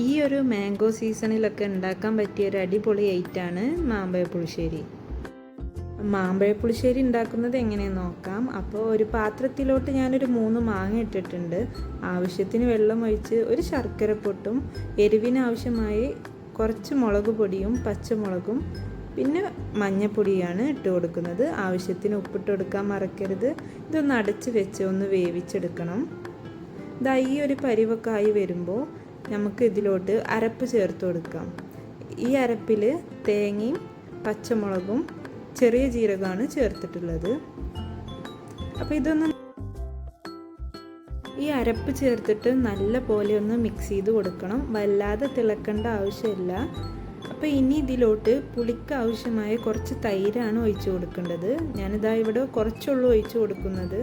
ഈ ഒരു മാംഗോ സീസണിലൊക്കെ ഉണ്ടാക്കാൻ പറ്റിയ ഒരു അടിപൊളി ഐറ്റാണ് മാമ്പഴ പുളിശ്ശേരി. മാമ്പഴ പുളിശ്ശേരി ഉണ്ടാക്കുന്നത് എങ്ങനെയെന്ന് നോക്കാം. അപ്പോൾ ഒരു പാത്രത്തിലോട്ട് ഞാനൊരു 3 മാങ്ങ ഇട്ടിട്ടുണ്ട്. ആവശ്യത്തിന് വെള്ളം ഒഴിച്ച് ഒരു ശർക്കരപ്പൊട്ടും എരിവിനാവശ്യമായി കുറച്ച് മുളക് പൊടിയും പച്ചമുളകും പിന്നെ മഞ്ഞൾപ്പൊടിയാണ് ഇട്ട് കൊടുക്കുന്നത്. ആവശ്യത്തിന് ഉപ്പിട്ട് കൊടുക്കാൻ മറക്കരുത്. ഇതൊന്ന് അടച്ച് വെച്ച് ഒന്ന് വേവിച്ചെടുക്കണം. ഇതാ ഈ ഒരു പരിവൊക്കെ ആയി വരുമ്പോൾ നമുക്ക് ഇതിലോട്ട് അരപ്പ് ചേർത്ത് കൊടുക്കാം. ഈ അരപ്പിൽ തേങ്ങയും പച്ചമുളകും ചെറിയ ജീരകമാണ് ചേർത്തിട്ടുള്ളത്. അപ്പോൾ ഇതൊന്ന് ഈ അരപ്പ് ചേർത്തിട്ട് നല്ല പോലെ ഒന്ന് മിക്സ് ചെയ്ത് കൊടുക്കണം. വല്ലാതെ തിളക്കേണ്ട ആവശ്യമില്ല. അപ്പോൾ ഇനി ഇതിലോട്ട് പുളിക്ക് ആവശ്യമായ കുറച്ച് തൈരാണ് ഒഴിച്ചു കൊടുക്കേണ്ടത്. ഞാനിതാ ഇവിടെ കുറച്ചുള്ളൂ ഒഴിച്ചു കൊടുക്കുന്നത്.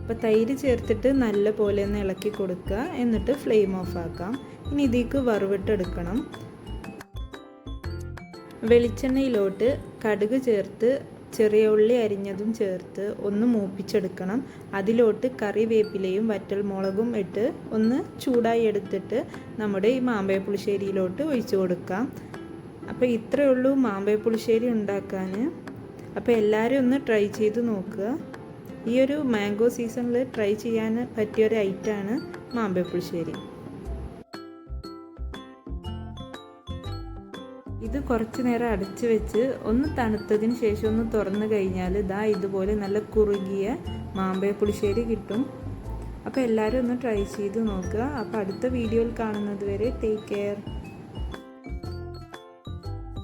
അപ്പോൾ തൈര് ചേർത്തിട്ട് നല്ല പോലെ ഒന്ന് ഇളക്കി കൊടുക്കുക. എന്നിട്ട് ഫ്ലെയിം ഓഫ് ആക്കാം. ഇനി ഇതിലേക്ക് വറുവിട്ടെടുക്കണം. വെളിച്ചെണ്ണയിലോട്ട് കടുക് ചേർത്ത് ചെറിയ ഉള്ളി അരിഞ്ഞതും ചേർത്ത് ഒന്ന് മൂപ്പിച്ചെടുക്കണം. അതിലോട്ട് കറിവേപ്പിലയും വറ്റൽമുളകും ഇട്ട് ഒന്ന് ചൂടായി എടുത്തിട്ട് നമ്മുടെ ഈ മാമ്പഴ പുളിശ്ശേരിയിലോട്ട് ഒഴിച്ചു കൊടുക്കാം. അപ്പോൾ ഇത്രയേ ഉള്ളൂ മാമ്പഴ പുളിശ്ശേരി ഉണ്ടാക്കാൻ. അപ്പോൾ എല്ലാവരും ഒന്ന് ട്രൈ ചെയ്ത് നോക്കുക. ഈ ഒരു മാംഗോ സീസണിൽ ട്രൈ ചെയ്യാൻ പറ്റിയൊരു ഐറ്റമാണ് മാമ്പഴ പുളിശ്ശേരി. ഇത് കുറച്ച് നേരം അടച്ച് വെച്ച് ഒന്ന് തണുത്തതിന് ശേഷം ഒന്ന് തുറന്നു കഴിഞ്ഞാൽ ഇതുപോലെ നല്ല കുറുകിയ മാമ്പഴ പുളിശ്ശേരി കിട്ടും. അപ്പോൾ എല്ലാവരും ഒന്ന് ട്രൈ ചെയ്ത് നോക്കുക. അപ്പോൾ അടുത്ത വീഡിയോയിൽ കാണുന്നത് വരെ ടേക്ക് കെയർ.